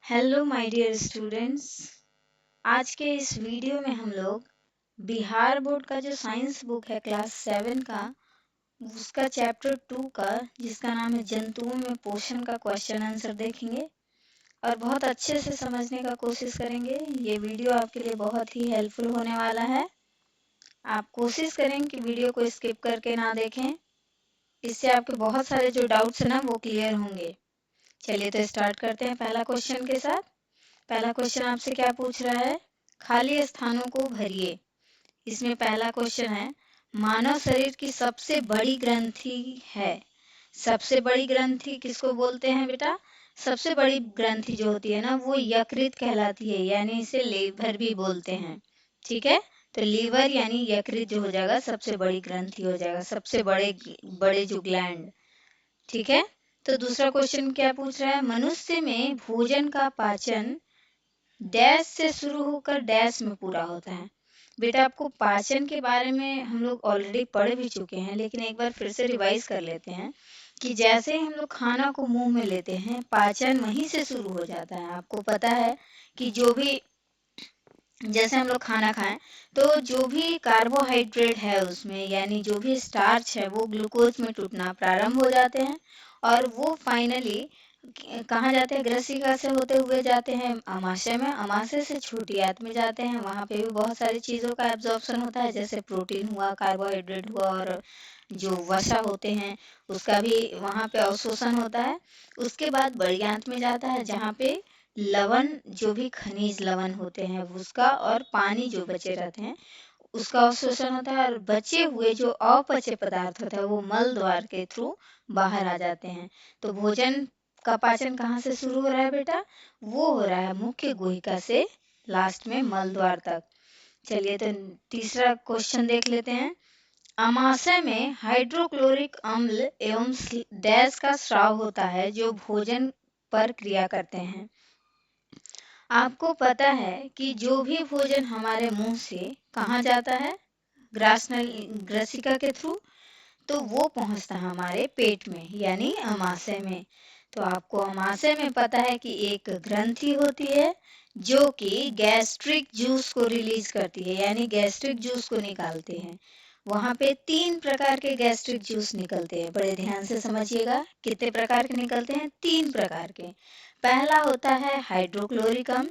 Hello my dear students. आज के इस वीडियो में हम लोग बिहार बोर्ड का जो साइंस बुक है क्लास 7 का उसका चैप्टर 2 का जिसका नाम है जंतुओं में पोषण का क्वेश्चन आंसर देखेंगे और बहुत अच्छे से समझने का कोशिश करेंगे। ये वीडियो आपके लिए बहुत ही हेल्पफुल होने वाला है। आप कोशिश करें कि वीडियो को स्किप करके ना देखें, इससे आपके बहुत सारे जो डाउट्स हैं ना वो क्लियर होंगे। चलिए तो स्टार्ट करते हैं पहला क्वेश्चन के साथ। पहला क्वेश्चन आपसे क्या पूछ रहा है, खाली स्थानों को भरिए। इसमें पहला क्वेश्चन है, मानव शरीर की सबसे बड़ी ग्रंथि है। सबसे बड़ी ग्रंथि किसको बोलते हैं बेटा? सबसे बड़ी ग्रंथि जो होती है ना वो यकृत कहलाती है, यानी इसे लीवर भी बोलते हैं। ठीक है, तो लीवर यानी यकृत जो हो जाएगा सबसे बड़ी ग्रंथि हो जाएगा, सबसे बड़े बड़े जो ग्लैंड। ठीक है, तो दूसरा क्वेश्चन क्या पूछ रहा है, मनुष्य में भोजन का पाचन डैश से शुरू होकर डैश में पूरा होता है। बेटा आपको पाचन के बारे में हम लोग ऑलरेडी पढ़ भी चुके हैं, लेकिन एक बार फिर से रिवाइज कर लेते हैं कि जैसे हम लोग खाना को मुंह में लेते हैं पाचन वहीं से शुरू हो जाता है। आपको पता है कि जो भी जैसे हम लोग खाना खाएं तो जो भी कार्बोहाइड्रेट है उसमें यानी जो भी स्टार्च है वो ग्लूकोज में टूटना प्रारंभ हो जाते हैं और वो फाइनली कहाँ जाते हैं, ग्रसिका से होते हुए जाते हैं अमाशय में, अमाशय से छोटी आंत में जाते हैं। वहाँ पे भी बहुत सारी चीज़ों का एब्जॉर्प्शन होता है, जैसे प्रोटीन हुआ, कार्बोहाइड्रेट हुआ और जो वसा होते हैं उसका भी वहाँ पे अवशोषण होता है। उसके बाद बड़ी आंत में जाता है जहाँ पे लवण जो भी खनिज लवण होते हैं उसका और पानी जो बचे रहते हैं उसका अवशोषण होता है और बचे हुए जो अपचे पदार्थ होता है वो मल द्वार के थ्रू बाहर आ जाते हैं। तो भोजन का पाचन कहाँ से शुरू हो रहा है बेटा? वो हो रहा है मुख्य गुहिका से लास्ट में मल द्वार तक। चलिए तो तीसरा क्वेश्चन देख लेते हैं, अमाशय में हाइड्रोक्लोरिक अम्ल एवं डैश का स्राव होता है जो भोजन पर क्रिया करते हैं। आपको पता है कि जो भी भोजन हमारे मुंह से कहाँ जाता है, ग्रसिका के थ्रू, तो वो पहुंचता है हमारे पेट में यानी अमाशय में। तो आपको अमाशय में पता है कि एक ग्रंथि होती है जो कि गैस्ट्रिक जूस को रिलीज करती है यानी गैस्ट्रिक जूस को निकालते हैं। वहाँ पे 3 प्रकार के गैस्ट्रिक जूस निकलते हैं, बड़े ध्यान से समझिएगा। कितने प्रकार के निकलते हैं? 3 प्रकार के। पहला होता है हाइड्रोक्लोरिक अम्ल,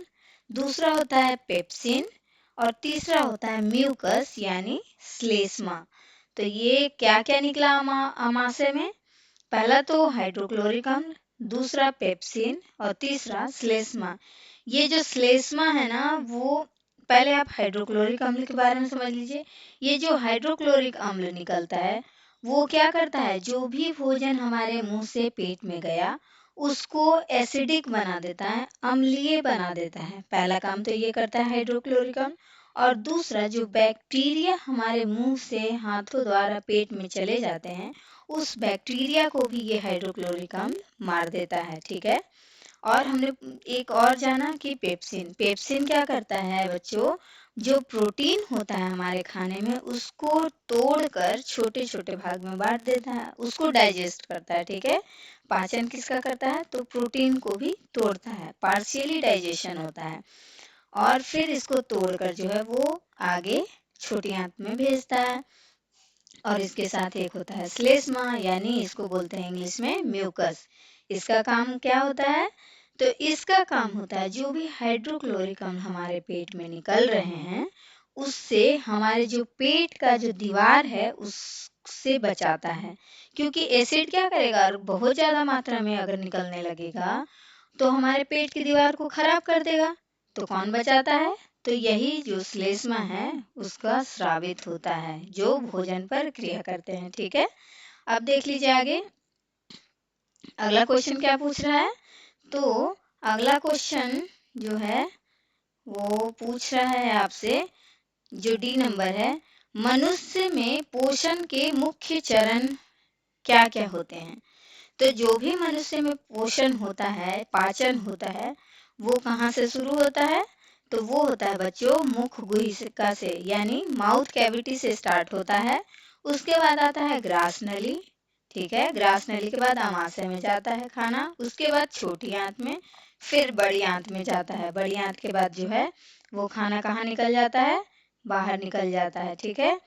दूसरा होता है पेप्सिन और तीसरा होता है म्यूकस यानी श्लेष्मा। तो ये क्या क्या निकला अमाशय में? पहला तो हाइड्रोक्लोरिक अम्ल, दूसरा पेप्सिन और तीसरा श्लेष्मा। ये जो श्लेष्मा है ना वो, पहले आप हाइड्रोक्लोरिक अम्ल के बारे में समझ लीजिए। ये जो हाइड्रोक्लोरिक अम्ल निकलता है वो क्या करता है, जो भी भोजन हमारे मुंह से पेट में गया उसको एसिडिक बना देता है, अम्लीय बना देता है। पहला काम तो ये करता है हाइड्रोक्लोरिक अम्ल। और दूसरा जो बैक्टीरिया हमारे मुंह से हाथों द्वारा पेट में चले जाते हैं उस बैक्टीरिया को भी ये हाइड्रोक्लोरिक अम्ल मार देता है। ठीक है, और हमने एक और जाना कि पेप्सिन। पेप्सिन क्या करता है बच्चों, जो प्रोटीन होता है हमारे खाने में उसको तोड़कर छोटे छोटे भाग में बांट देता है, उसको डाइजेस्ट करता है। ठीक है, पाचन किसका करता है? तो प्रोटीन को भी तोड़ता है, पार्शियली डाइजेशन होता है और फिर इसको तोड़कर जो है वो आगे छोटी आंत में भेजता है। और इसके साथ एक होता है श्लेष्मा यानी इसको बोलते हैं इंग्लिश में म्यूकस। इसका काम क्या होता है? तो इसका काम होता है जो भी हाइड्रोक्लोरिक अम्ल हमारे पेट में निकल रहे हैं उससे हमारे जो पेट का जो दीवार है उससे बचाता है, क्योंकि एसिड क्या करेगा, बहुत ज्यादा मात्रा में अगर निकलने लगेगा तो हमारे पेट की दीवार को खराब कर देगा। तो कौन बचाता है? तो यही जो श्लेष्मा है उसका स्रावित होता है जो भोजन पर क्रिया करते हैं। ठीक है, अब देख लीजिए आगे अगला क्वेश्चन क्या पूछ रहा है। तो अगला क्वेश्चन जो है वो पूछ रहा है आपसे, जो डी नंबर है, मनुष्य में पोषण के मुख्य चरण क्या क्या होते हैं? तो जो भी मनुष्य में पोषण होता है, पाचन होता है, वो कहाँ से शुरू होता है? तो वो होता है बच्चों मुख गुहिका से यानी माउथ कैविटी से स्टार्ट होता है। उसके बाद आता है ग्रास नली। ठीक है, ग्रास नली के बाद अमाशय में जाता है खाना, उसके बाद छोटी आंत में, फिर बड़ी आंत में जाता है। बड़ी आंत के बाद जो है वो खाना कहाँ निकल जाता है, बाहर निकल जाता है। ठीक है,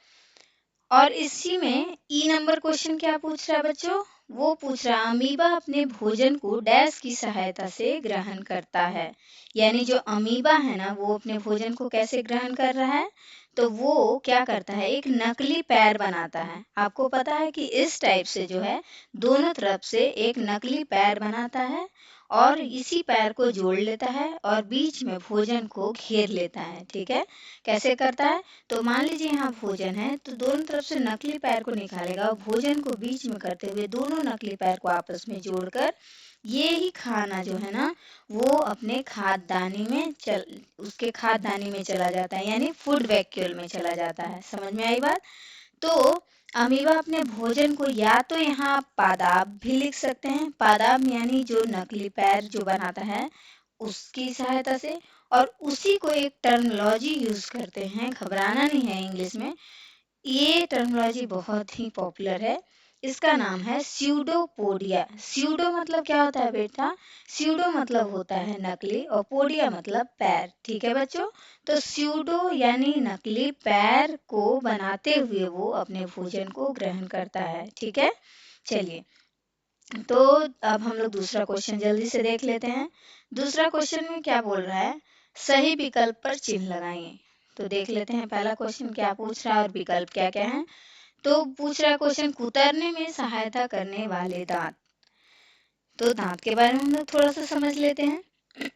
और इसी में ई नंबर क्वेश्चन क्या पूछ रहा है बच्चों, वो पूछ रहा है अमीबा अपने भोजन को डैश की सहायता से ग्रहण करता है। यानी जो अमीबा है ना वो अपने भोजन को कैसे ग्रहण कर रहा है, तो वो क्या करता है, एक नकली पैर बनाता है। आपको पता है कि इस टाइप से जो है दोनों तरफ से एक नकली पैर बनाता है और इसी पैर को जोड़ लेता है और बीच में भोजन को घेर लेता है। ठीक है, कैसे करता है, तो मान लीजिए यहाँ भोजन है तो दोनों तरफ से नकली पैर को निकालेगा और भोजन को बीच में करते हुए दोनों नकली पैर को आपस में जोड़कर ये ही खाना जो है ना वो अपने खाद्यदानी में उसके खाद्यदानी में चला जाता है, यानी फूड वैक्यूल में चला जाता है। समझ में आई बात। तो अमीबा अपने भोजन को या तो यहाँ पादाब भी लिख सकते हैं, पादाब यानी जो नकली पैर जो बनाता है उसकी सहायता से, और उसी को एक टर्मिनोलॉजी यूज करते हैं, घबराना नहीं है इंग्लिश में। ये टर्मिनोलॉजी बहुत ही पॉपुलर है, इसका नाम है स्यूडोपोडिया। स्यूडो मतलब क्या होता है बेटा, स्यूडो मतलब होता है नकली और पोडिया मतलब पैर। ठीक है बच्चों, तो स्यूडो यानी नकली पैर को बनाते हुए वो अपने भोजन को ग्रहण करता है। ठीक है, चलिए तो अब हम लोग दूसरा क्वेश्चन जल्दी से देख लेते हैं। दूसरा क्वेश्चन में क्या बोल रहा है, सही विकल्प पर चिन्ह लगाइए। तो देख लेते हैं पहला क्वेश्चन क्या पूछ रहा है और विकल्प क्या क्या है। तो पूछ रहा है क्वेश्चन, कुतरने में सहायता करने वाले दांत। तो दांत के बारे में हम लोग थोड़ा सा समझ लेते हैं।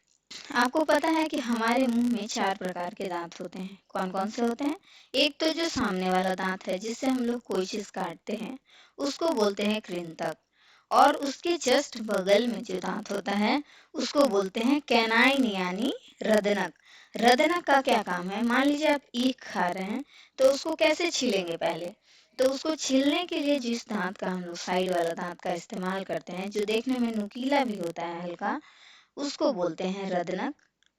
आपको पता है कि हमारे मुंह में 4 प्रकार के दांत होते हैं। कौन कौन से होते हैं, एक तो जो सामने वाला दांत है जिससे हम लोग कोई चीज काटते हैं उसको बोलते हैं कृंतक, और उसके जस्ट बगल में जो दांत होता है उसको बोलते हैं कैनाइन यानी रदनक। रदनक का क्या काम है, मान लीजिए आप ईख खा रहे हैं तो उसको कैसे छीलेंगे, पहले तो उसको छीलने के लिए जिस दांत का हम लोग साइड वाला दांत का इस्तेमाल करते हैं जो देखने में नुकीला भी होता है हल्का, उसको बोलते हैं रदनक।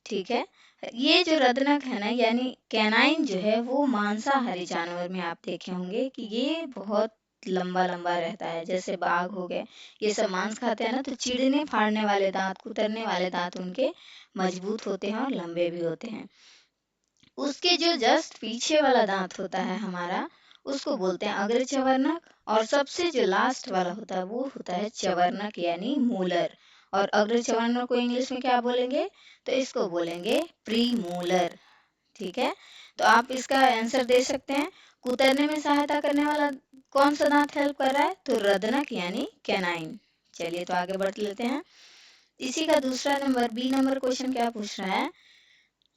ठीक है, ये जो रदनक है ना यानी कैनाइन जो है वो मांसाहारी जानवर में आप देखे होंगे कि ये बहुत लंबा लंबा रहता है, जैसे बाघ हो गए, ये सब मांस खाते हैं ना, तो चीरने फाड़ने वाले दांत, कुतरने वाले दांत उनके मजबूत होते हैं और लंबे भी होते हैं। उसके जो जस्ट पीछे वाला दांत होता है हमारा उसको बोलते हैं अग्र चवर्णक, और सबसे जो लास्ट वाला होता है वो होता है चवर्णक यानी मूलर। और अग्र चवर्णक को इंग्लिश में क्या बोलेंगे, तो इसको बोलेंगे प्रीमूलर। ठीक है, तो आप इसका आंसर दे सकते हैं, कुतरने में सहायता करने वाला कौन सा दांत हेल्प कर रहा है, तो रदनक यानी कैनाइन। चलिए तो आगे बढ़ लेते हैं। इसी का दूसरा नंबर बी नंबर क्वेश्चन क्या पूछ रहा है,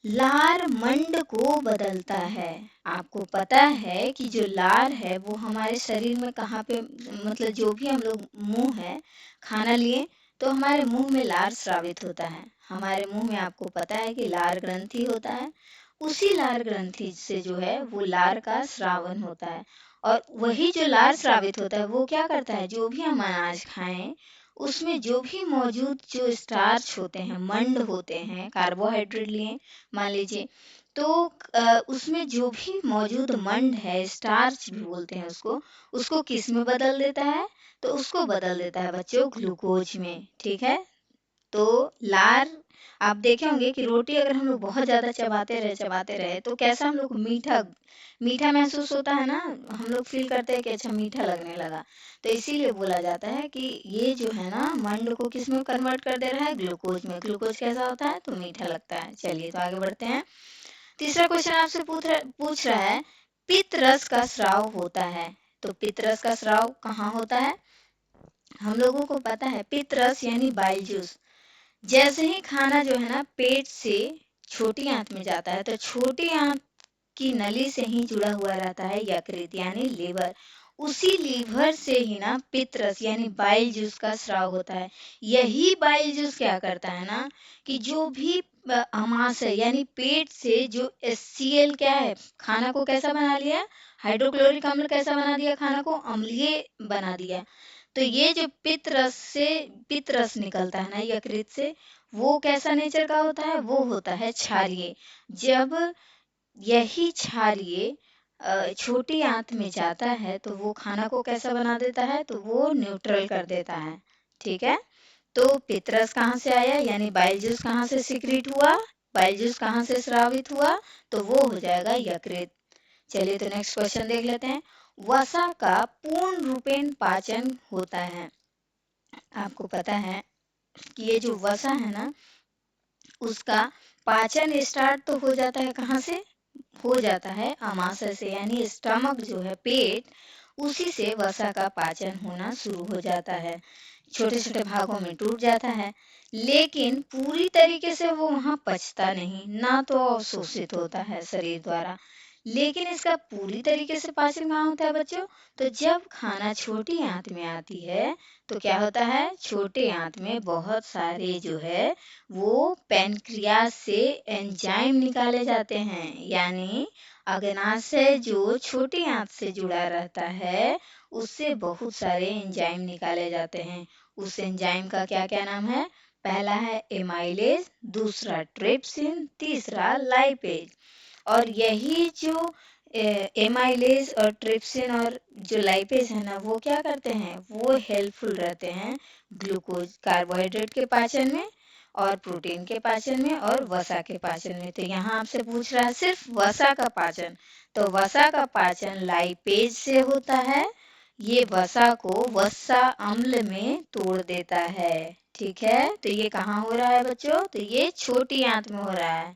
लार मंड को बदलता है। आपको पता है कि जो लार है वो हमारे शरीर में कहाँ पे, मतलब जो भी हम लोग मुंह है खाना लिए तो हमारे मुंह में लार स्रावित होता है। हमारे मुंह में आपको पता है कि लार ग्रंथि होता है, उसी लार ग्रंथि से जो है वो लार का स्रावन होता है, और वही जो लार स्रावित होता है वो क्या करता है, जो भी हम अनाज खाएं उसमें जो भी मौजूद जो स्टार्च होते हैं, मंड होते हैं, कार्बोहाइड्रेट लिए मान लीजिए, तो उसमें जो भी मौजूद मंड है, स्टार्च भी बोलते हैं उसको, उसको किस में बदल देता है, तो उसको बदल देता है बच्चों ग्लूकोज में। ठीक है, तो लार, आप देखे होंगे कि रोटी अगर हम लोग बहुत ज्यादा चबाते रहे तो कैसा हम लोग को मीठा मीठा महसूस होता है ना, हम लोग फील करते हैं कि अच्छा मीठा लगने लगा। तो इसीलिए बोला जाता है कि ये जो है ना मंड को किस में कन्वर्ट कर दे रहा है, ग्लूकोज में। ग्लूकोज कैसा होता है, तो मीठा लगता है। चलिए तो आगे बढ़ते हैं। तीसरा क्वेश्चन आपसे पूछ रहा है, पित्त रस का स्राव होता है। तो पित्त रस का स्राव कहाँ होता है, हम लोगों को पता है पित्त रस यानी बाइल जूस। जैसे ही खाना जो है ना पेट से छोटी आंत में जाता है तो छोटी आंत की नली से ही जुड़ा हुआ रहता है यकृत यानी लीवर। उसी लीवर से ही ना पित्तरस यानी बाइल जूस का स्राव होता है। यही बाइल जूस क्या करता है ना कि जो भी आमाशय यानी पेट से जो HCl क्या है, खाना को कैसा बना लिया, हाइड्रोक्लोरिक अम्ल कैसा बना दिया, खाना को अम्लीय बना दिया। तो ये जो पित्त रस निकलता है ना यकृत से, वो कैसा नेचर का होता है, वो होता है क्षारीय। जब यही क्षारीय छोटी आंत में जाता है तो वो खाना को कैसा बना देता है, तो वो न्यूट्रल कर देता है। ठीक है, तो पितरस कहाँ से आया, यानी बाइल जूस कहाँ से सिक्रीट हुआ, बाइल जूस कहाँ से स्रावित हुआ, तो वो हो जाएगा यकृत। चलिए तो नेक्स्ट क्वेश्चन देख लेते हैं। वसा का पूर्ण रूपेण पाचन होता है। आपको पता है कि ये जो वसा है ना, उसका पाचन स्टार्ट तो हो जाता है कहाँ से, हो जाता है अमाशय से, यानी स्टमक जो है, पेट, उसी से वसा का पाचन होना शुरू हो जाता है। छोटे छोटे भागों में टूट जाता है, लेकिन पूरी तरीके से वो वहां पचता नहीं, ना तो अवशोषित होता है शरीर द्वारा। लेकिन इसका पूरी तरीके से पाचन कहाँ होता है बच्चों, तो जब खाना छोटी आंत में आती है तो क्या होता है, छोटे आंत में बहुत सारे जो है वो पैनक्रियास से एंजाइम निकाले जाते हैं, यानी अग्नाशय जो छोटी आंत से जुड़ा रहता है उससे बहुत सारे एंजाइम निकाले जाते हैं। उस एंजाइम का क्या क्या नाम है, पहला है एमाइलेज, दूसरा ट्रिप्सिन, तीसरा लाइपेज। और यही जो एमाइलेज और ट्रिप्सिन और जो लाइपेज है ना, वो क्या करते हैं, वो हेल्पफुल रहते हैं ग्लूकोज कार्बोहाइड्रेट के पाचन में, और प्रोटीन के पाचन में, और वसा के पाचन में। तो यहाँ आपसे पूछ रहा है सिर्फ वसा का पाचन, तो वसा का पाचन लाइपेज से होता है। ये वसा को वसा अम्ल में तोड़ देता है। ठीक है, तो ये कहाँ हो रहा है बच्चों, तो ये छोटी आंत में हो रहा है।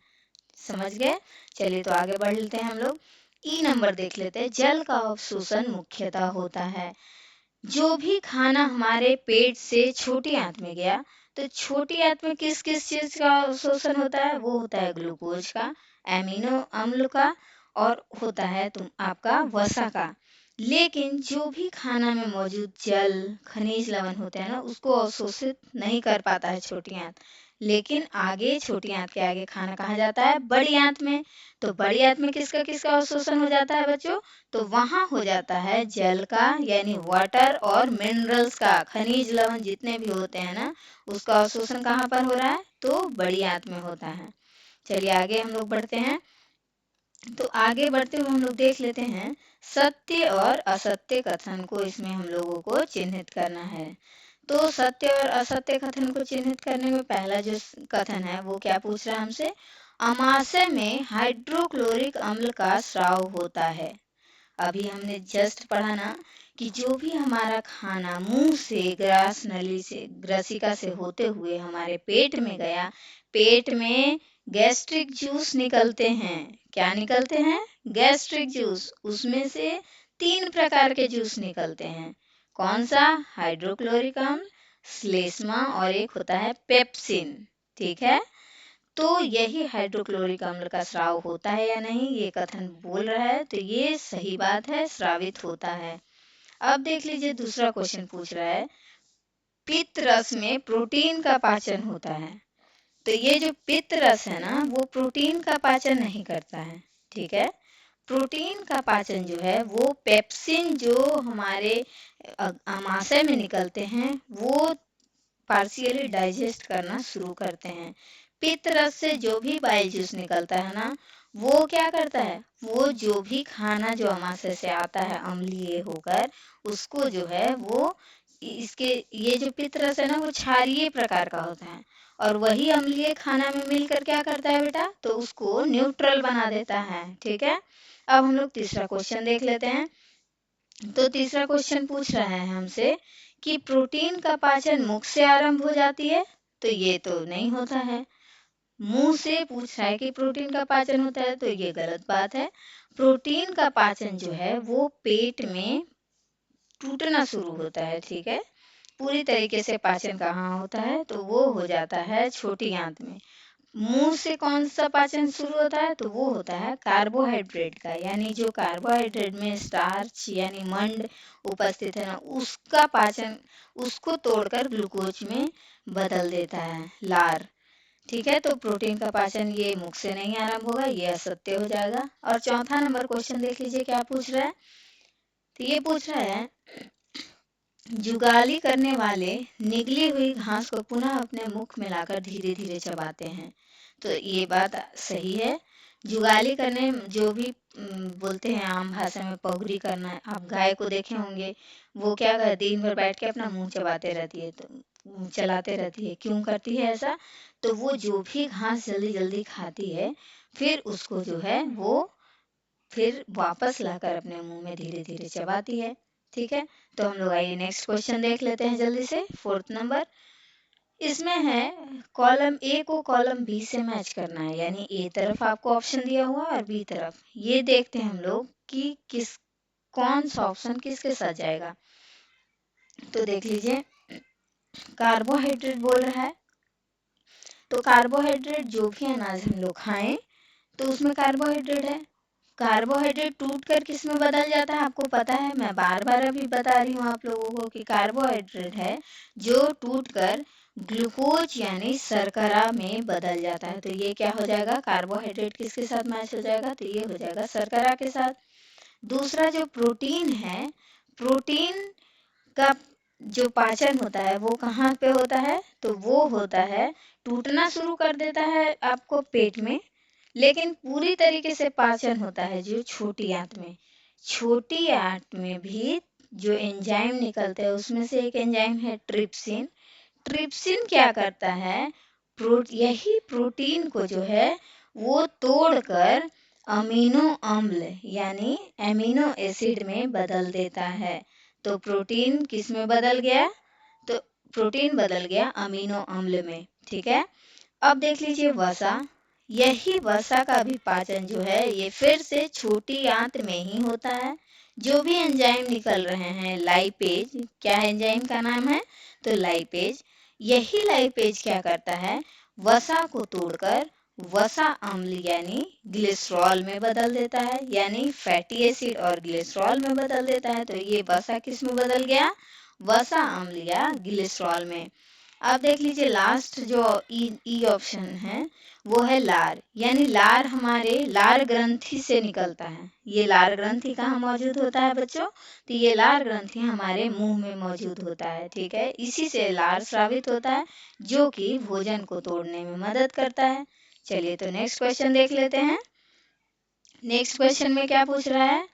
समझ गए। चलिए तो आगे बढ़ लेते हैं हम लोग। ई नंबर देख लेते हैं। जल का अवशोषण मुख्यतः होता है। जो भी खाना हमारे पेट से छोटी आंत में गया, तो छोटी आंत में किस किस चीज का अवशोषण होता है, वो होता है ग्लूकोज का, एमिनो अम्ल का, और होता है तुम आपका वसा का। लेकिन जो भी खाना में मौजूद जल, खनिज लवण होते हैं ना, उसको अवशोषित नहीं कर पाता है छोटी आंत। लेकिन आगे छोटी आंत के आगे खाना कहाँ जाता है, बड़ी आंत में। तो बड़ी आंत में किसका किसका अवशोषण हो जाता है बच्चों, तो वहां हो जाता है जल का, यानी वाटर, और मिनरल्स का, खनिज लवण जितने भी होते हैं ना, उसका अवशोषण कहाँ पर हो रहा है, तो बड़ी आंत में होता है। चलिए आगे हम लोग बढ़ते हैं। तो आगे बढ़ते हुए हम लोग देख लेते हैं सत्य और असत्य कथन को, इसमें हम लोगों को चिन्हित करना है। तो सत्य और असत्य कथन को चिन्हित करने में पहला जो कथन है वो क्या पूछ रहा है हमसे, अमाशय में हाइड्रोक्लोरिक अम्ल का स्राव होता है। अभी हमने जस्ट पढ़ा ना कि जो भी हमारा खाना मुंह से, ग्रास नली से, ग्रसिका से होते हुए हमारे पेट में गया, पेट में गैस्ट्रिक जूस निकलते हैं। क्या निकलते हैं, गैस्ट्रिक जूस। उसमें से 3 प्रकार के जूस निकलते हैं। कौन सा, हाइड्रोक्लोरिक अम्ल, श्लेष्मा, और एक होता है पेप्सिन। ठीक है, तो यही हाइड्रोक्लोरिक अम्ल का स्राव होता है या नहीं, ये कथन बोल रहा है, तो ये सही बात है, स्रावित होता है। अब देख लीजिए दूसरा क्वेश्चन पूछ रहा है, पित्त रस में प्रोटीन का पाचन होता है। तो ये जो पित्त रस है ना, वो प्रोटीन का पाचन नहीं करता है। ठीक है, प्रोटीन का पाचन जो है वो पेप्सिन जो हमारे आमाशय में निकलते हैं, वो पार्शियली डाइजेस्ट करना शुरू करते हैं। पित्त रस से जो भी बाइल जूस निकलता है ना, वो क्या करता है, वो जो भी खाना जो आमाशय से आता है अम्लीय होकर, उसको जो है वो इसके, ये जो पित्त रस है ना, वो क्षारीय प्रकार का होता है, और वही अम्लीय खाना में मिलकर क्या करता है बेटा, तो उसको न्यूट्रल बना देता है। ठीक है, अब हम लोग तीसरा क्वेश्चन देख लेते हैं। तो तीसरा क्वेश्चन पूछ रहा है हमसे कि प्रोटीन का पाचन मुख से आरंभ हो जाती है, तो ये तो नहीं होता है। मुंह से पूछ रहा है कि प्रोटीन का पाचन होता है, तो ये गलत बात है। प्रोटीन का पाचन जो है वो पेट में टूटना शुरू होता है। ठीक है, पूरी तरीके से पाचन कहाँ होता है, तो वो हो जाता है छोटी आंत में। मुंह से कौन सा पाचन शुरू होता है, तो वो होता है कार्बोहाइड्रेट का, यानी जो कार्बोहाइड्रेट में स्टार्च यानी मंड उपस्थित है ना, उसका पाचन, उसको तोड़कर ग्लूकोज में बदल देता है, लार। ठीक है, तो प्रोटीन का पाचन ये मुख से नहीं आरंभ होगा, ये असत्य हो जाएगा। और चौथा नंबर क्वेश्चन देख लीजिए क्या पूछ रहा है। तो ये पूछ रहा है, जुगाली करने वाले निगली हुई घास को पुनः अपने मुख में लाकर धीरे धीरे चबाते हैं। तो ये बात सही है। जुगाली करने, जो भी बोलते हैं आम भाषा में पगुरी करना है, आप गाय को देखे होंगे, वो क्या कर दिन भर बैठ के अपना मुंह चबाते रहती है, तो चलाते रहती है। क्यों करती है ऐसा? तो वो जो भी घास जल्दी जल्दी खाती है फिर उसको जो है वो फिर वापस लाकर अपने मुंह में धीरे धीरे चबाती है। ठीक है, तो हम लोग आइए नेक्स्ट क्वेश्चन देख लेते हैं जल्दी से। 4th नंबर इसमें है कॉलम ए को कॉलम बी से मैच करना है, यानी ए तरफ आपको ऑप्शन दिया हुआ और बी तरफ। ये देखते हैं हम लोग कि किस कौन सा ऑप्शन किसके साथ जाएगा। तो देख लीजिए, कार्बोहाइड्रेट बोल रहा है, तो कार्बोहाइड्रेट जो भी अनाज हम लोग खाएं तो उसमें कार्बोहाइड्रेट है। कार्बोहाइड्रेट टूट कर किस में बदल जाता है आपको पता है, मैं बार बार अभी बता रही हूँ आप लोगों को कि कार्बोहाइड्रेट है जो टूट कर ग्लूकोज यानी शर्करा में बदल जाता है। तो ये क्या हो जाएगा, कार्बोहाइड्रेट किसके साथ मैच हो जाएगा, तो ये हो जाएगा शर्करा के साथ। दूसरा जो प्रोटीन है, प्रोटीन का जो पाचन होता है वो कहाँ पे होता है, तो वो होता है टूटना शुरू कर देता है आपको पेट में, लेकिन पूरी तरीके से पाचन होता है जो छोटी आंत में। छोटी आंत में भी जो एंजाइम निकलते हैं उसमें से एक एंजाइम है ट्रिप्सिन। ट्रिप्सिन क्या करता है, यही प्रोटीन को जो है वो तोड़कर अमीनो अम्ल यानी एमिनो एसिड में बदल देता है। तो प्रोटीन किस में बदल गया, तो प्रोटीन बदल गया अमीनो अम्ल में। ठीक है, अब देख लीजिए वसा, यही वसा का भी पाचन जो है ये फिर से छोटी आंत में ही होता है। जो भी एंजाइम निकल रहे हैं लाइपेज, क्या एंजाइम का नाम है, तो लाइपेज, यही लाइपेज क्या करता है, वसा को तोड़कर वसा अम्ल यानी ग्लिसरॉल में बदल देता है, यानी फैटी एसिड और ग्लिसरॉल में बदल देता है। तो ये वसा किस में बदल गया, वसा अम्ल या ग्लिसरॉल में। अब देख लीजिए लास्ट जो ई ऑप्शन है वो है लार, यानी लार हमारे लार ग्रंथि से निकलता है। ये लार ग्रंथि कहाँ मौजूद होता है बच्चों, तो ये लार ग्रंथि हमारे मुंह में मौजूद होता है। ठीक है, इसी से लार स्रावित होता है जो कि भोजन को तोड़ने में मदद करता है। चलिए तो नेक्स्ट क्वेश्चन देख लेते हैं। नेक्स्ट क्वेश्चन में क्या पूछ रहा है,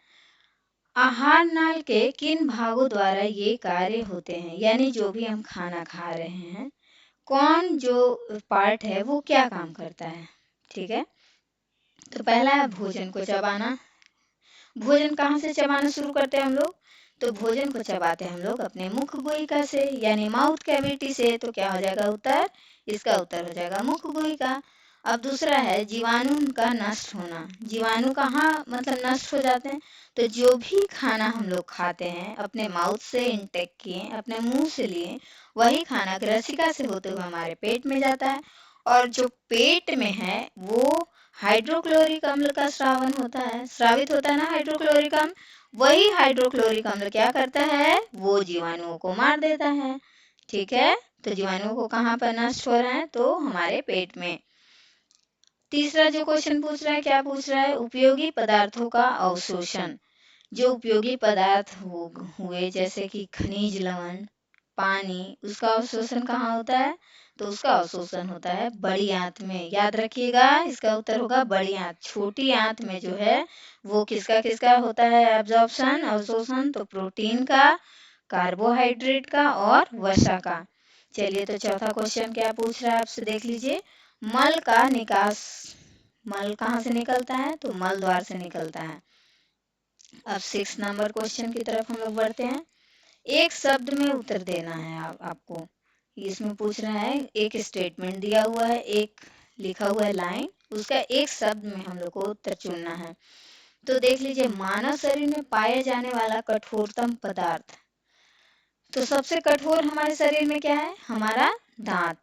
आहार नाल के किन भागों द्वारा ये कार्य होते हैं, यानी जो भी हम खाना खा रहे हैं कौन जो पार्ट है वो क्या काम करता है। ठीक है, तो पहला है भोजन को चबाना। भोजन कहाँ से चबाना शुरू करते हैं हम लोग, तो भोजन को चबाते हैं हम लोग अपने मुख गुहिका से यानी माउथ कैविटी से। तो क्या हो जाएगा उत्तर, इसका उत्तर हो जाएगा मुख गुहिका। अब दूसरा है जीवाणु का नष्ट होना। जीवाणु कहाँ मतलब नष्ट हो जाते हैं, तो जो भी खाना हम लोग खाते हैं अपने माउथ से इंटेक किए, अपने मुंह से लिए, वही खाना ग्रसिका से होते हुए हमारे पेट में जाता है, और जो पेट में है वो हाइड्रोक्लोरिक अम्ल का श्रावण होता है, श्रावित होता है ना हाइड्रोक्लोरिक अम्ल। वही हाइड्रोक्लोरिक अम्ल क्या करता है, वो जीवाणुओं को मार देता है। ठीक है, तो जीवाणुओं को कहाँ पर नष्ट हो रहा है, तो हमारे पेट में। तीसरा जो क्वेश्चन पूछ रहा है, क्या पूछ रहा है, उपयोगी पदार्थों का अवशोषण। जो उपयोगी पदार्थ हुए जैसे कि खनिज लवण, पानी, उसका अवशोषण कहाँ होता है, तो उसका अवशोषण होता है बड़ी आंत में। याद रखिएगा इसका उत्तर होगा बड़ी आंत। छोटी आंत में जो है वो किसका किसका होता है एब्जॉर्प्शन, अवशोषण, तो प्रोटीन का, कार्बोहाइड्रेट का और वसा का। चलिए तो चौथा क्वेश्चन क्या पूछ रहा है आपसे, देख लीजिए। मल का निकास, मल कहाँ से निकलता है, तो मल द्वार से निकलता है। अब 6 नंबर क्वेश्चन की तरफ हम लोग बढ़ते हैं। एक शब्द में उत्तर देना है आपको। इसमें पूछ रहा है, एक स्टेटमेंट दिया हुआ है, एक लिखा हुआ है लाइन, उसका एक शब्द में हम लोग को उत्तर चुनना है। तो देख लीजिए, मानव शरीर में पाया जाने वाला कठोरतम पदार्थ। तो सबसे कठोर हमारे शरीर में क्या है, हमारा दांत।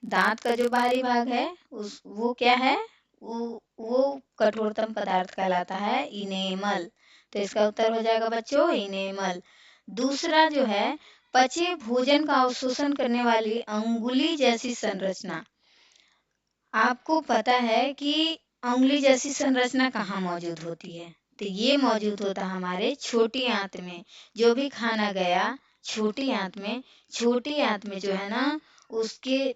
दांत का जो बाहरी भाग है वो क्या है, वो कठोरतम पदार्थ कहलाता है इनेमल। तो इसका उत्तर हो जाएगा बच्चों इनेमल। दूसरा जो है, पचे भोजन का अवशोषण करने वाली अंगुली जैसी संरचना। आपको पता है कि अंगुली जैसी संरचना कहाँ मौजूद होती है, तो ये मौजूद होता है हमारे छोटी आंत में। जो भी खाना गया छोटी आंत में, छोटी आंत में जो है ना उसके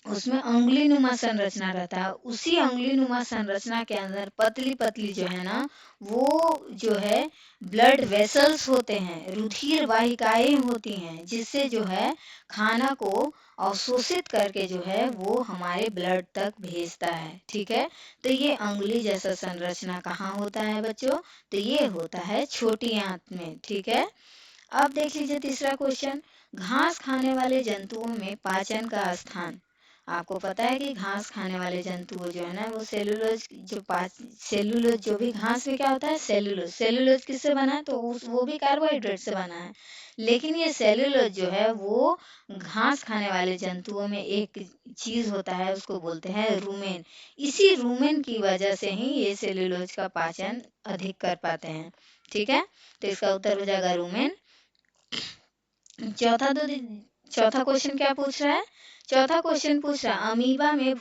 उसमें अंगुली नुमा संरचना रहता है। उसी अंगुली नुमा संरचना के अंदर पतली पतली जो है ना, वो जो है ब्लड वेसल्स होते हैं, रुधिर वाहिकाएं होती हैं, जिससे जो है खाना को अवशोषित करके जो है वो हमारे ब्लड तक भेजता है। ठीक है, तो ये अंगुली जैसा संरचना कहाँ होता है बच्चों? तो ये होता है छोटी आंत में। ठीक है, अब देख लीजिए तीसरा क्वेश्चन, घास खाने वाले जंतुओं में पाचन का स्थान। आपको पता है कि घास खाने वाले जंतु जो है ना, वो सेलुलोज सेलुलोज जो भी घास में क्या होता है, सेलुलोज। सेलुलोज किससे बना है? तो वो भी कार्बोहाइड्रेट से बना है। लेकिन ये सेलुलोज जो है वो घास खाने वाले जंतुओं में एक चीज होता है, उसको बोलते हैं रूमेन। इसी रूमेन की वजह से ही ये सेलुलोज का पाचन अधिक कर पाते हैं। ठीक है, तो इसका उत्तर हो जाएगा रूमेन। चौथा तो चौथा क्वेश्चन क्या पूछ रहा है? चौथा क्वेश्चन पूछ रहा है अमीबा में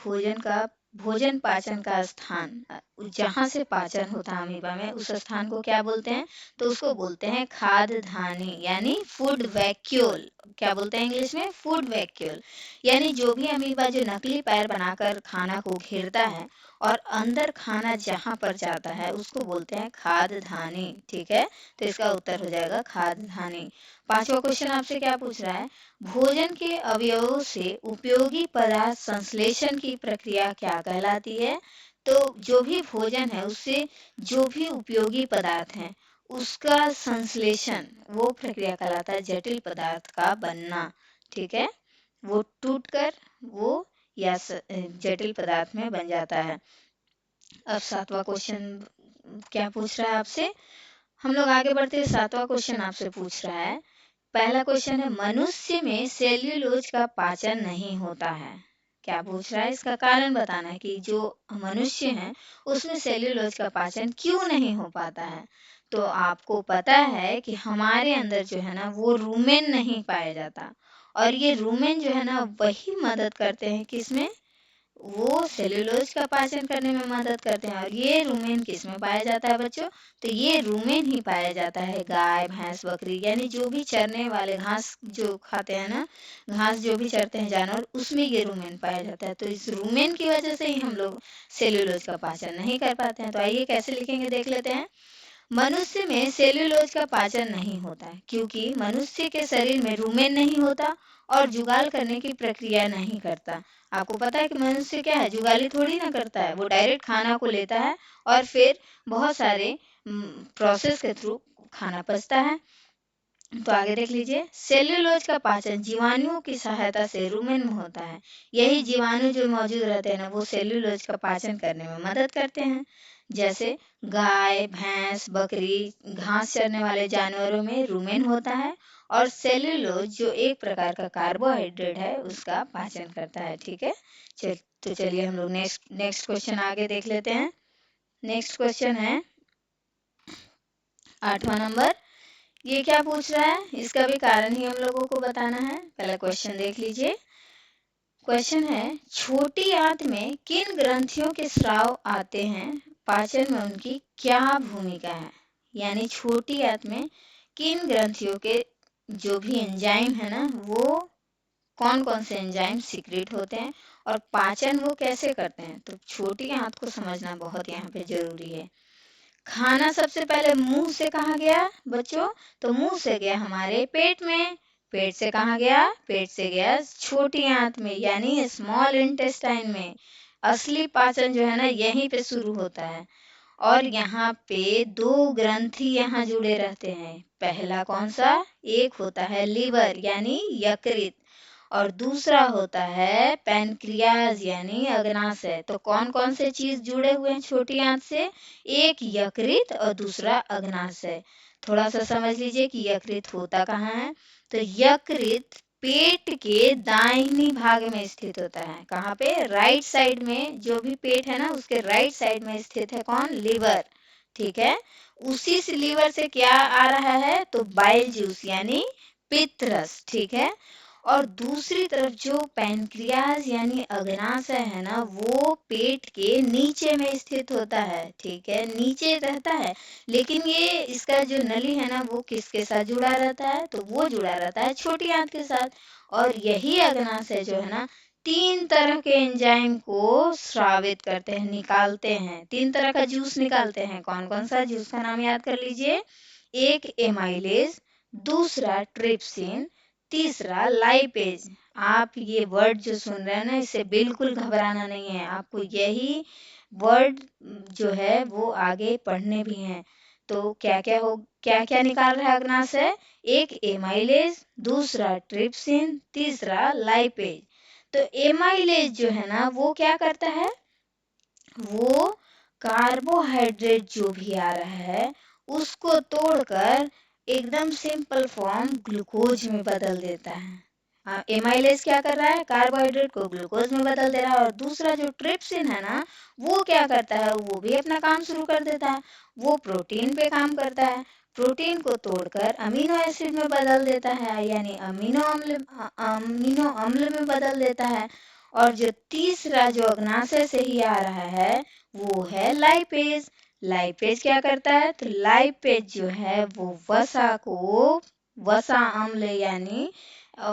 भोजन पाचन का स्थान, जहां से पाचन होता है अमीबा में, उस स्थान को क्या बोलते हैं? तो उसको बोलते हैं खाद्य धानी, यानी फूड वैक्यूल। क्या बोलते हैं इंग्लिश में? Food vacuole. यानी जो भी अमीबा जो नकली पैर बनाकर खाना को घेरता है और अंदर खाना जहां पर जाता है, उसको बोलते हैं खाद्य धानी। ठीक है, तो इसका उत्तर हो जाएगा खाद्य धानी। पांचवा क्वेश्चन आपसे क्या पूछ रहा है? भोजन के अवयवों से उपयोगी पदार्थ संश्लेषण की प्रक्रिया क्या कहलाती है? तो जो भी भोजन है उससे जो भी उपयोगी पदार्थ हैं उसका संश्लेषण, वो प्रक्रिया कहलाता है जटिल पदार्थ का बनना। ठीक है, वो टूटकर वो या जटिल पदार्थ में बन जाता है। अब सातवां क्वेश्चन क्या पूछ रहा है आपसे? हम लोग आगे बढ़ते हैं। सातवां क्वेश्चन आपसे पूछ रहा है, पहला क्वेश्चन है मनुष्य में सेल्यूलोज का पाचन नहीं होता है। क्या पूछ रहा है? इसका कारण बताना है कि जो मनुष्य है उसमें सेल्यूलोज का पाचन क्यों नहीं हो पाता है। तो आपको पता है कि हमारे अंदर जो है ना वो रूमेन नहीं पाया जाता, और ये रूमेन जो है ना वही मदद करते हैं किसमें? वो सेल्यूलोज का पाचन करने में मदद करते हैं। और ये रूमेन किस में पाया जाता है बच्चों? तो ये रूमेन ही पाया जाता है गाय, भैंस, बकरी, यानी जो भी चरने वाले घास जो खाते हैं ना, घास जो भी चरते हैं जानवर, उसमें ये रूमेन पाया जाता है। तो इस रूमेन की वजह से ही हम लोग सेल्यूलोज का पाचन नहीं कर पाते हैं। तो आइए कैसे लिखेंगे देख लेते हैं। मनुष्य में सेल्यूलोज का पाचन नहीं होता है क्योंकि मनुष्य के शरीर में रूमेन नहीं होता और जुगाल करने की प्रक्रिया नहीं करता। आपको पता है कि मनुष्य क्या है, जुगाली थोड़ी ना करता है, वो डायरेक्ट खाना को लेता है और फिर बहुत सारे प्रोसेस के थ्रू खाना पचता है। तो आगे देख लीजिए, सेल्यूलोज का पाचन जीवाणुओं की सहायता से रूमेन में होता है। यही जीवाणु जो मौजूद रहते हैं ना, वो सेल्यूलोज का पाचन करने में मदद करते हैं। जैसे गाय, भैंस, बकरी, घास चरने वाले जानवरों में रूमेन होता है और सेल्यूलोज जो एक प्रकार का कार्बोहाइड्रेट है उसका पाचन करता है। ठीक है, तो चलिए हम लोग नेक्स्ट क्वेश्चन आगे देख लेते हैं। नेक्स्ट क्वेश्चन है 8वां नंबर। ये क्या पूछ रहा है? इसका भी कारण ही हम लोगों को बताना है। पहला क्वेश्चन देख लीजिए। क्वेश्चन है, छोटी आंत में किन ग्रंथियों के स्राव आते हैं, पाचन में उनकी क्या भूमिका है? यानी छोटी आंत में किन ग्रंथियों के जो भी एंजाइम है ना, वो कौन कौन से एंजाइम सीक्रेट होते हैं और पाचन वो कैसे करते हैं। तो छोटी आंत को समझना बहुत यहाँ पे जरूरी है। खाना सबसे पहले मुंह से कहाँ गया बच्चों? तो मुंह से गया हमारे पेट में। पेट से कहाँ गया? पेट से गया छोटी आंत में, यानी स्मॉल इंटेस्टाइन में। असली पाचन जो है ना यहीं पे शुरू होता है। और यहाँ पे दो ग्रंथि यहाँ जुड़े रहते हैं। पहला कौन सा? एक होता है लीवर यानी यकृत, और दूसरा होता है पैनक्रियाज यानी अग्नाशय। तो कौन कौन से चीज जुड़े हुए हैं छोटी आंत से? एक यकृत और दूसरा अग्नाशय। थोड़ा सा समझ लीजिए कि यकृत होता कहाँ है। तो यकृत पेट के दाहिनी भाग में स्थित होता है। कहाँ पे? राइट साइड में। जो भी पेट है ना उसके राइट साइड में स्थित है कौन? लीवर। ठीक है, उसी से लीवर से क्या आ रहा है? तो बाइल जूस यानी पित्त रस। ठीक है, और दूसरी तरफ जो पैनक्रियाज यानी अग्नाशय है ना, वो पेट के नीचे में स्थित होता है। ठीक है, नीचे रहता है, लेकिन ये इसका जो नली है ना वो किसके साथ जुड़ा रहता है? तो वो जुड़ा रहता है छोटी आंत के साथ। और यही अग्नाशय जो है ना तीन तरह के एंजाइम को स्रावित करते हैं, निकालते हैं। तीन तरह का जूस निकालते हैं। कौन कौन सा जूस का नाम याद कर लीजिए। एक एमाइलेज, दूसरा ट्रिप्सिन, तीसरा लाइपेज। आप ये वर्ड जो सुन रहे हैं ना, इससे बिल्कुल घबराना नहीं है। आपको यही वर्ड जो है वो आगे पढ़ने भी हैं। तो क्या क्या निकाल रहा है अग्नाशय। एक एमाइलेज, दूसरा ट्रिप्सिन, तीसरा लाइपेज। तो एमाइलेज जो है ना वो क्या करता है, वो कार्बोहाइड्रेट जो भी आ रहा है उसको तोड़कर एकदम सिंपल फॉर्म ग्लूकोज में बदल देता है। एमाइलेज क्या कर रहा है, कार्बोहाइड्रेट को ग्लूकोज में बदल दे रहा है। और दूसरा जो ट्रिप्सिन है ना, वो क्या करता है, वो भी अपना काम शुरू कर देता है। वो प्रोटीन पे काम करता है, प्रोटीन को तोड़कर अमीनो एसिड में बदल देता है, यानी अमीनो अम्ल में बदल देता है। और जो तीसरा जो अग्नाशय से ही आ रहा है वो है लाइपेज। लाइपेज क्या करता है, तो लाइपेज जो है वो वसा को वसा अम्ल यानी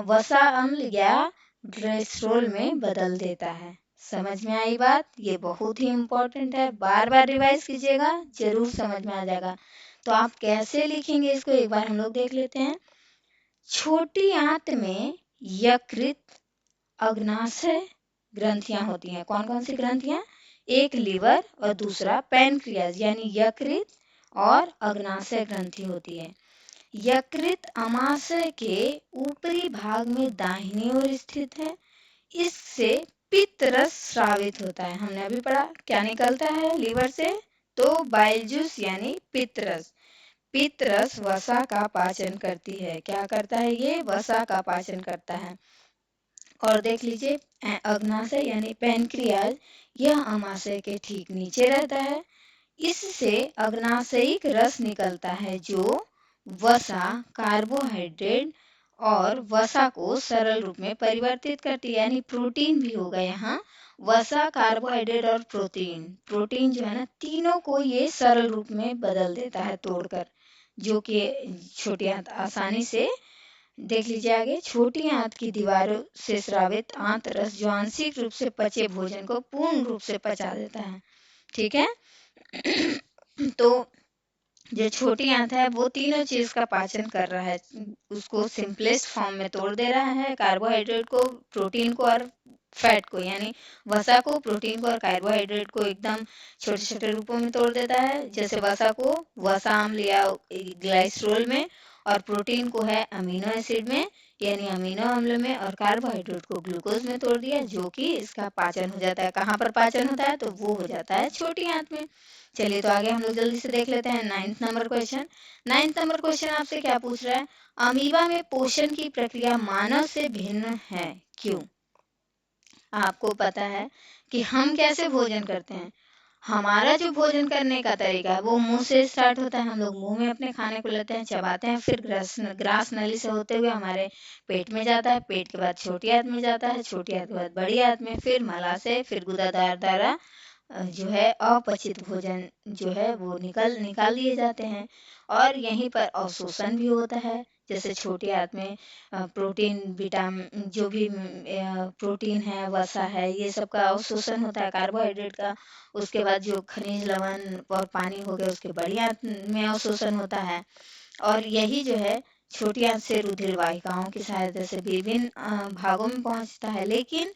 वसा अम्ल या ग्लिसरॉल में बदल देता है। समझ में आई बात। ये बहुत ही इम्पोर्टेंट है, बार बार रिवाइज कीजिएगा, जरूर समझ में आ जाएगा। तो आप कैसे लिखेंगे इसको एक बार हम लोग देख लेते हैं। छोटी आंत में यकृत अग्नाशय ग्रंथियां होती हैं। कौन कौन सी ग्रंथियां, एक लीवर और दूसरा पैनक्रियाज यानी यकृत और अग्नाशय ग्रंथि होती है। यकृत अमाशय के ऊपरी भाग में दाहिनी ओर स्थित है। इससे पित्त रस स्रावित होता है। हमने अभी पढ़ा क्या निकलता है लीवर से, तो बाइल जूस यानी पित्त रस। पित्त रस वसा का पाचन करती है। क्या करता है, ये वसा का पाचन करता है। और देख लीजिए अग्नाशय यानी पैनक्रियाज, यह अमाशय के ठीक नीचे रहता है। इससे अग्नाशयिक रस निकलता है जो वसा, कार्बोहाइड्रेट और वसा को सरल रूप में परिवर्तित करती है, यानी प्रोटीन भी होगा यहाँ। वसा, कार्बोहाइड्रेट और प्रोटीन जो है ना, तीनों को ये सरल रूप में बदल देता है तोड़कर, जो कि छोटी आंत आसानी से देख लीजिए आगे। छोटी आंत की दीवारों से स्रावित आंत रस जो आंशिक रूप से पचे भोजन को पूर्ण रूप से पचा देता है। ठीक है। तो जो छोटी आंत है वो तीनों चीज का पाचन कर रहा है, उसको सिंपलेस्ट फॉर्म में तोड़ दे रहा है। कार्बोहाइड्रेट को, प्रोटीन को और फैट को, यानी वसा को, प्रोटीन को और कार्बोहाइड्रेट को एकदम छोटे छोटे रूपों में तोड़ देता है। जैसे वसा को वसा अम्ल या ग्लाइसरोल में, और प्रोटीन को है अमीनो एसिड में यानी अमीनो अम्ल में, और कार्बोहाइड्रेट को ग्लूकोज में तोड़ दिया, जो कि इसका पाचन हो जाता है। कहाँ पर पाचन होता है, तो वो हो जाता है छोटी आंत में। चलिए तो आगे हम लोग जल्दी से देख लेते हैं 9th number question. 9th number question आपसे क्या पूछ रहा है, अमीबा में पोषण की प्रक्रिया मानव से भिन्न है, क्यों। आपको पता है कि हम कैसे भोजन करते हैं। हमारा जो भोजन करने का तरीका है वो मुंह से स्टार्ट होता है। हम लोग मुंह में अपने खाने को लेते हैं, चबाते हैं, फिर ग्रास नली से होते हुए हमारे पेट में जाता है। पेट के बाद छोटी आंत में जाता है, छोटी आंत के बाद बड़ी आंत में, फिर मलाशय, फिर गुदादार द्वारा जो है अपचित भोजन जो है वो निकाल दिए जाते हैं। और यहीं पर अवशोषण भी होता है। जैसे छोटी आंत में प्रोटीन, विटामिन, जो भी प्रोटीन है, वसा है, ये सब का अवशोषण होता है, कार्बोहाइड्रेट का। उसके बाद जो खनिज, लवण और पानी हो गया उसके बड़ी आंत में अवशोषण होता है। और यही जो है छोटी आंत से रुधिर वाहिकाओं की सहायता से विभिन्न भागों में पहुंचता है। लेकिन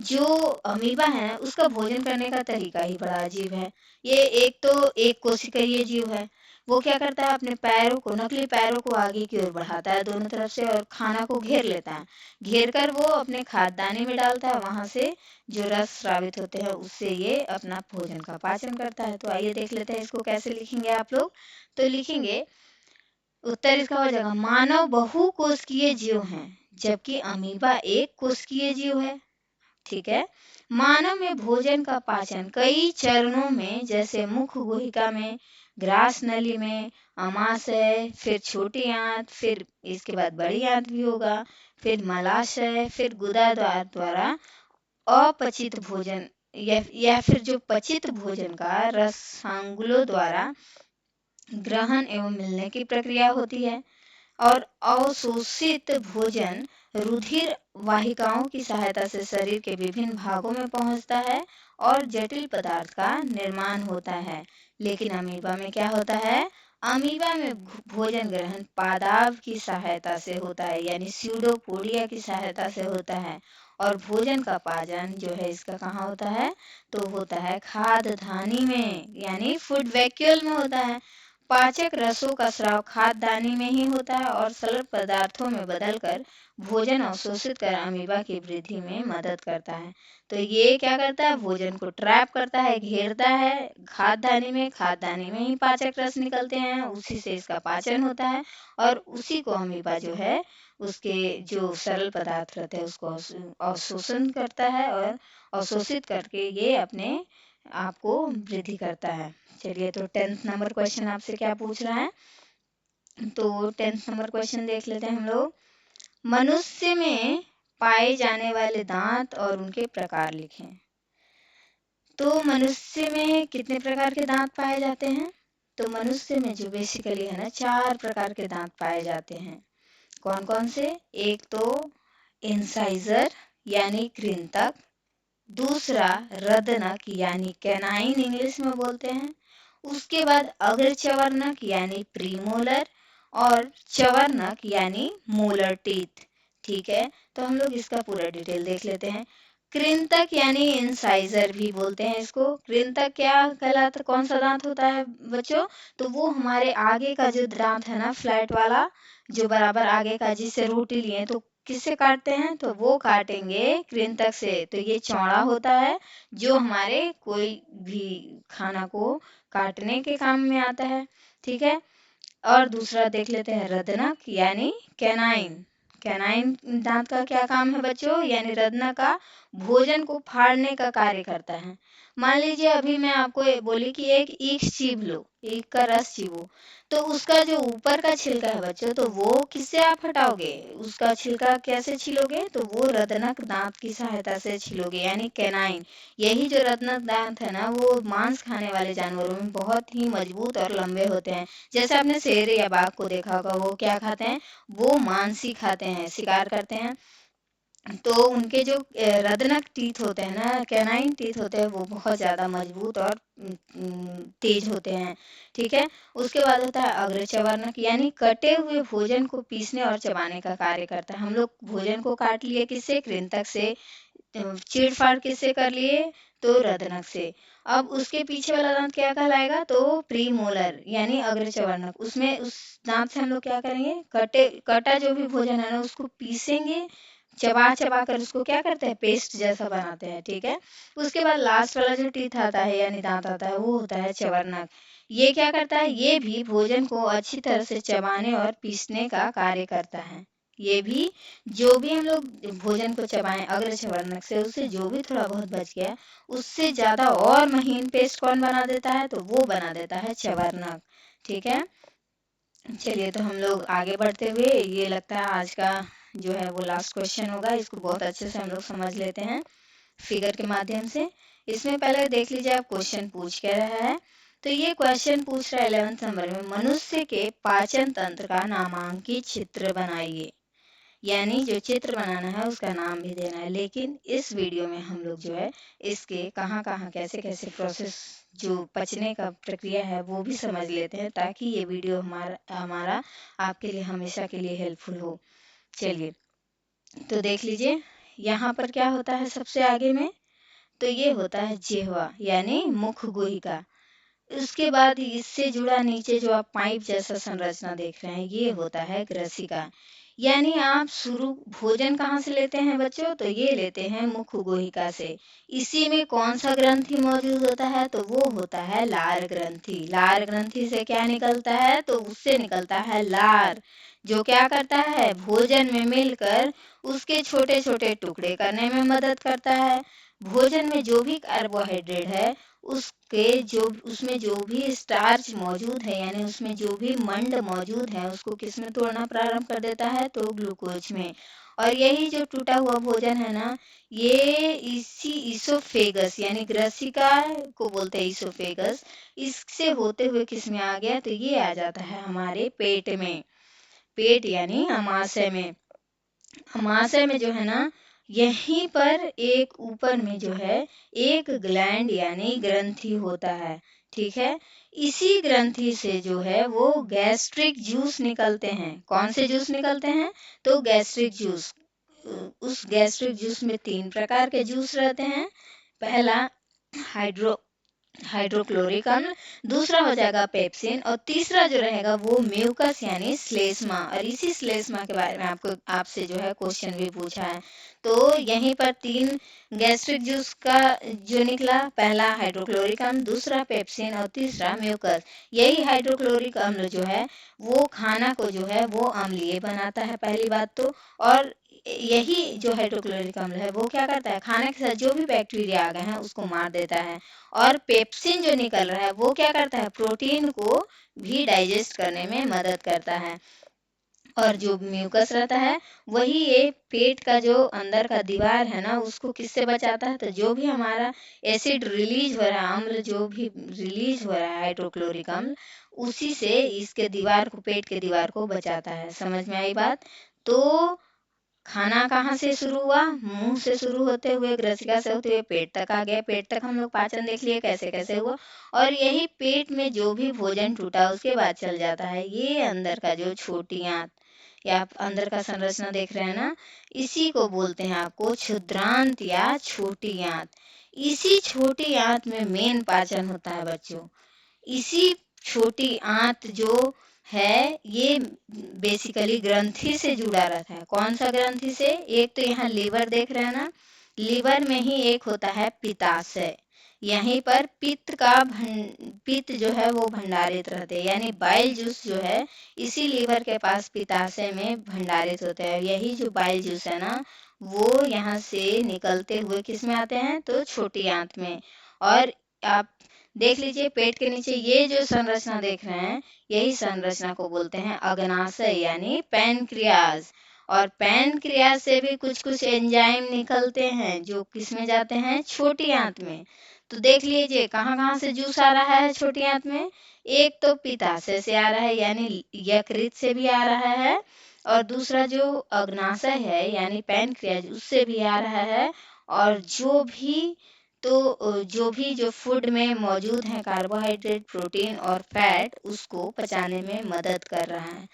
जो अमीबा है उसका भोजन करने का तरीका ही बड़ा अजीब है। ये एक कोशिकीय जीव है। वो क्या करता है, अपने पैरों को, नकली पैरों को आगे की ओर बढ़ाता है दोनों तरफ से, और खाना को घेर लेता है। घेर कर वो अपने खाद्यदानी में डालता है, वहां से जो रस स्रावित होते हैं उससे ये अपना भोजन का पाचन करता है। तो आइए देख लेते हैं इसको कैसे लिखेंगे आप लोग। तो लिखेंगे, उत्तर इसका हो जाएगा, मानव बहुकोशिकीय जीव है जबकि अमीबा एक कोशिकीय जीव है। ठीक है। मानव में भोजन का पाचन कई चरणों में, जैसे मुख गुहिका में, ग्रास नली में, अमाशय, फिर छोटी आंत, फिर इसके बाद बड़ी आंत भी होगा, फिर मलाशय, फिर गुदा द्वारा अपचित भोजन या फिर जो पचित भोजन का रसांगुलों द्वारा ग्रहण एवं मिलने की प्रक्रिया होती है। और अवशोषित भोजन रुधिर वाहिकाओं की सहायता से शरीर के विभिन्न भागों में पहुंचता है और जटिल पदार्थ का निर्माण होता है। लेकिन अमीबा में क्या होता है? अमीबा में भोजन ग्रहण पादाव की सहायता से होता है, यानी स्यूडोपोडिया की सहायता से होता है। और भोजन का पाचन जो है इसका कहाँ होता है? तो होता है खाद्य धानी में, यानी फूड वैक्यूल में होता है। पाचक रसों का स्राव खाद्य दानी में ही होता है और सरल पदार्थों में बदलकर भोजन अवशोषित कर अमीबा की वृद्धि में मदद करता है। तो ये क्या करता है? भोजन को ट्रैप करता है, घेरता है खाद्य दानी में ही पाचक रस निकलते हैं, उसी से इसका पाचन होता है और उसी को अमीबा जो है उसके जो सरल पदार्थ रहते हैं उसको अवशोषण करता है और अवशोषित करके ये अपने आपको वृद्धि करता है। चलिए, तो 10th नंबर क्वेश्चन आपसे क्या पूछ रहा है? तो 10th नंबर क्वेश्चन देख लेते हैं हम लोग। मनुष्य में पाए जाने वाले दांत और उनके प्रकार लिखें। तो मनुष्य में कितने प्रकार के दांत पाए जाते हैं? तो मनुष्य में जो बेसिकली है ना 4 प्रकार के दांत पाए जाते हैं। कौन कौन से? एक तो इंसाइजर यानी कृंतक, दूसरा रदनक यानी कैनाइन इंग्लिश में बोलते हैं, उसके बाद अग्रचवर्णक यानी प्रीमोलर और चवर्णक यानी मोलर टीथ। ठीक है, तो हम लोग इसका पूरा डिटेल देख लेते हैं। कृंतक यानी इंसाइजर भी बोलते हैं इसको। कृंतक क्या कहलाता, कौन सा दांत होता है बच्चों? तो वो हमारे आगे का जो दांत है ना फ्लैट वाला, जो बराबर आगे का, जिससे रोटी लिए तो किससे काटते हैं? तो वो काटेंगे कृंतक से। तो ये चौड़ा होता है जो हमारे कोई भी खाना को काटने के काम में आता है। ठीक है, और दूसरा देख लेते हैं रदनक यानी कैनाइन। कैनाइन दांत का क्या काम है बच्चों? यानी रदनक का भोजन को फाड़ने का कार्य करता है। मान लीजिए अभी मैं आपको बोली कि एक ईख चीब लो, ईख का रस चीबो, तो उसका जो ऊपर का छिलका है बच्चों, तो वो किससे आप हटाओगे? उसका छिलका कैसे छिलोगे? तो वो रदनक दांत की सहायता से छिलोगे, यानी कैनाइन। यही जो रदनक दांत है ना वो मांस खाने वाले जानवरों में बहुत ही मजबूत और लंबे होते हैं। जैसे आपने शेर या बाघ को देखा होगा, वो क्या खाते हैं? वो मांस ही खाते हैं, शिकार करते हैं। तो उनके जो रदनक टीथ होते हैं ना, कैनाइन टीथ होते हैं, वो बहुत ज़्यादा मजबूत और तेज होते हैं। ठीक है, उसके बाद होता है अग्रचवर्णक यानी कटे हुए भोजन को पीसने और चबाने का कार्य करता है। हम लोग भोजन को काट लिए किससे? कृंतक से। चीड़ फाड़ किससे कर लिए? तो रदनक से। अब उसके पीछे वाला दांत क्या कहलाएगा? तो प्रीमोलर यानी अग्रचवर्णक। उसमें उस दांत से हम लोग क्या करेंगे? कटा जो भी भोजन है ना उसको पीसेंगे, चबा चबा कर उसको क्या करते हैं? पेस्ट जैसा बनाते हैं। ठीक है, उसके बाद लास्ट वाला जो टीथ आता है यानी दांत आता है वो होता है चवर्णक। ये क्या करता है? ये भी भोजन को अच्छी तरह से चबाने और पीसने का कार्य करता है। ये भी जो भी हम लोग भोजन को चबाएं अग्रचवर्णक से, उससे जो भी थोड़ा बहुत बच गया उससे ज्यादा और महीन पेस्ट कौन बना देता है? तो वो बना देता है चवर्णक। ठीक है, चलिए तो हम लोग आगे बढ़ते हुए, ये लगता है आज का जो है वो लास्ट क्वेश्चन होगा। इसको बहुत अच्छे से हम लोग समझ लेते हैं फिगर के माध्यम से। इसमें पहले देख लीजिए आप क्वेश्चन पूछ क्या रहा है। तो ये क्वेश्चन पूछ रहा है 11th नंबर में, मनुष्य के पाचन तंत्र का नामांकित चित्र बनाइए। यानी जो चित्र बनाना है उसका नाम भी देना है। लेकिन इस वीडियो में हम लोग जो है इसके कहाँ कहाँ कैसे कैसे प्रोसेस, जो पचने का प्रक्रिया है वो भी समझ लेते हैं, ताकि ये वीडियो हमारा आपके लिए हमेशा के लिए हेल्पफुल हो। चलिए तो देख लीजिए, यहाँ पर क्या होता है सबसे आगे में? तो ये होता है जिह्वा यानी मुख गुहिका। उसके बाद इससे जुड़ा नीचे जो आप पाइप जैसा संरचना देख रहे हैं ये होता है ग्रसिका। यानी आप शुरू भोजन कहाँ से लेते हैं बच्चों? तो ये लेते हैं मुख गुहिका से। इसी में कौन सा ग्रंथि मौजूद होता है? तो वो होता है लार ग्रंथि। लार ग्रंथि से क्या निकलता है? तो उससे निकलता है लार, जो क्या करता है? भोजन में मिलकर उसके छोटे छोटे टुकड़े करने में मदद करता है। भोजन में जो भी कार्बोहाइड्रेट है उसके जो उसमें जो भी स्टार्च मौजूद है, यानी उसमें जो भी मंड मौजूद है, उसको किस में तोड़ना प्रारंभ कर देता है? तो ग्लूकोज में। और यही जो टूटा हुआ भोजन है ना, ये इसी इसोफेगस यानी ग्रसिका को बोलते हैं इसोफेगस, इससे होते हुए किस में आ गया? तो ये आ जाता है हमारे पेट में। पेट यानी अमाशय में। अमाशय में जो है ना, यहीं पर एक ऊपर में जो है एक ग्लैंड यानी ग्रंथि होता है, ठीक है। इसी ग्रंथि से जो है वो गैस्ट्रिक जूस निकलते हैं। कौन से जूस निकलते हैं? तो गैस्ट्रिक जूस। उस गैस्ट्रिक जूस में 3 प्रकार के जूस रहते हैं। पहला हाइड्रोक्लोरिक अम्ल, दूसरा हो जाएगा पेप्सिन, और तीसरा जो रहेगा वो म्यूकस यानी श्लेष्मा। और इसी श्लेष्मा के बारे में आपसे जो है क्वेश्चन भी पूछा है। तो यहीं पर 3 गैस्ट्रिक जूस का जो निकला, पहला हाइड्रोक्लोरिक अम्ल, दूसरा पेप्सिन और तीसरा म्यूकस। यही हाइड्रोक्लोरिक अम्ल जो है वो खाना को जो है वो अम्लीय बनाता है, पहली बात तो। और यही जो हाइड्रोक्लोरिक अम्ल है वो क्या करता है, खाने के साथ जो भी बैक्टीरिया आ गए हैं उसको मार देता है। और पेप्सिन जो निकल रहा है वो क्या करता है, प्रोटीन को भी डाइजेस्ट करने में मदद करता है। और जो म्यूकस रहता है वही ये पेट का जो अंदर का दीवार है ना उसको किससे बचाता है, तो जो भी हमारा एसिड रिलीज हो रहा है, अम्ल जो भी रिलीज हो रहा है हाइड्रोक्लोरिक अम्ल, उसी से इसके दीवार को, पेट के दीवार को बचाता है। समझ में आई बात? तो खाना कहाँ से शुरू हुआ? मुंह से शुरू होते हुए, ग्रसिका से होते हुए पेट तक आ गया। पेट तक हम लोग पाचन देख लिए कैसे कैसे हुआ। और यही पेट में जो भी भोजन टूटा उसके बाद चल जाता है ये अंदर का जो छोटी आंत, या आप अंदर का संरचना देख रहे हैं ना, इसी को बोलते हैं आपको क्षुद्रांत या छोटी आंत। इसी छोटी आंत में मेन पाचन होता है बच्चों। इसी छोटी आंत जो है ये बेसिकली ग्रंथि से जुड़ा रहता है। कौन सा ग्रंथि से? एक तो यहाँ लीवर देख रहे हैं ना, लीवर में ही एक होता है पित्ताशय। यहीं पर पित्त जो है वो भंडारित रहते हैं, यानी बाइल जूस जो है इसी लीवर के पास पित्ताशय में भंडारित होते हैं। यही जो बाइल जूस है ना वो यहाँ से निकलते हुए किस में आते हैं, तो छोटी आंत में। और आप देख लीजिए पेट के नीचे ये जो संरचना देख रहे हैं, यही संरचना को बोलते हैं अग्नाशय यानी पैनक्रियाज। और पैनक्रियाज से भी कुछ कुछ एंजाइम निकलते हैं जो किस में जाते हैं, छोटी आंत में। तो देख लीजिए कहाँ कहाँ से जूस आ रहा है छोटी आंत में। एक तो पित्ताशय से आ रहा है यानी यकृत से भी आ रहा है, और दूसरा जो अग्नाशय है यानी पैनक्रियाज उससे भी आ रहा है। और जो भी जो फूड में मौजूद है कार्बोहाइड्रेट, प्रोटीन और फैट, उसको पचाने में मदद कर रहा है।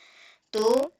तो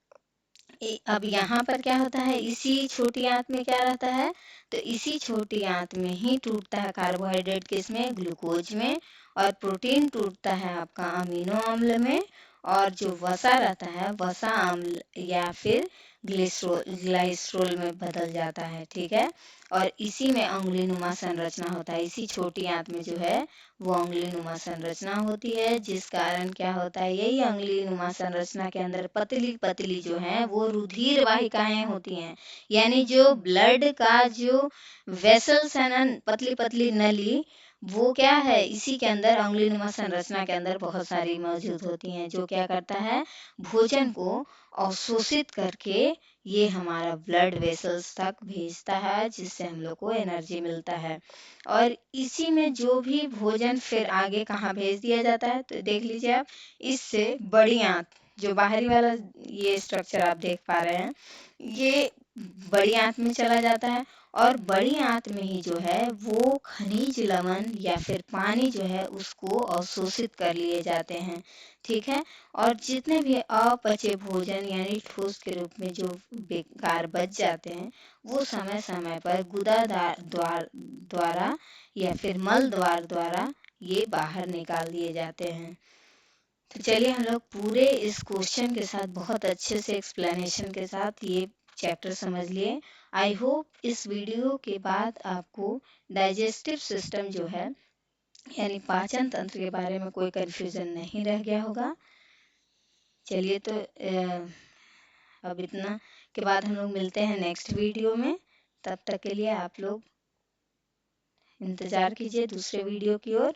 अब यहाँ पर क्या होता है, इसी छोटी आंत में क्या रहता है, तो इसी छोटी आंत में ही टूटता है कार्बोहाइड्रेट किसमें, ग्लूकोज में। और प्रोटीन टूटता है आपका अमीनो अम्ल में। और जो वसा रहता है वसा अम्ल या फिर ग्लाइस्ट्रोल में बदल जाता है, ठीक है। और इसी में अंगुलीनुमा संरचना होता है। इसी छोटी आंत में जो है वो अंगुलीनुमा संरचना होती है, जिस कारण क्या होता है, यही अंगुलीनुमा संरचना के अंदर पतली पतली जो है वो रुधिर वाहिकाएं होती हैं। यानी जो ब्लड का जो वेसल्स है ना, पतली पतली नली, वो क्या है इसी के अंदर अंगुलीनुमा संरचना के अंदर बहुत सारी मौजूद होती हैं, जो क्या करता है, भोजन को अवशोषित करके ये हमारा ब्लड वेसल्स तक भेजता है, जिससे हम लोग को एनर्जी मिलता है। और इसी में जो भी भोजन फिर आगे कहाँ भेज दिया जाता है, तो देख लीजिए आप, इससे बड़ी आंत, जो बाहरी वाला ये स्ट्रक्चर आप देख पा रहे हैं, ये बड़ी आंत में चला जाता है। और बड़ी आंत में ही जो है वो खनिज लवण या फिर पानी जो है उसको अवशोषित कर लिए जाते हैं, ठीक है। और जितने भी अपचे भोजन यानी ठोस के रूप में जो बेकार बच जाते हैं, वो समय समय पर गुदा द्वारा या फिर मल द्वार द्वारा ये बाहर निकाल दिए जाते हैं। तो चलिए हम लोग पूरे इस क्वेश्चन के साथ बहुत अच्छे से एक्सप्लेनेशन के साथ ये चैप्टर समझ लिए। आई होप इस वीडियो के बाद आपको डाइजेस्टिव सिस्टम जो है यानी पाचन तंत्र के बारे में कोई कंफ्यूजन नहीं रह गया होगा। चलिए तो अब इतना के बाद हम लोग मिलते हैं नेक्स्ट वीडियो में। तब तक के लिए आप लोग इंतजार कीजिए दूसरे वीडियो की ओर।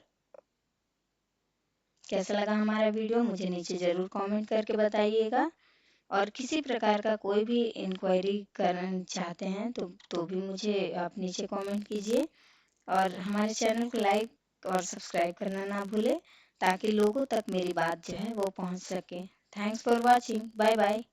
कैसा लगा हमारा वीडियो मुझे नीचे ज़रूर कमेंट करके बताइएगा। और किसी प्रकार का कोई भी इंक्वायरी करना चाहते हैं तो भी मुझे आप नीचे कमेंट कीजिए। और हमारे चैनल को लाइक और सब्सक्राइब करना ना भूलें, ताकि लोगों तक मेरी बात जो है वो पहुंच सके। Thanks for watching. Bye bye.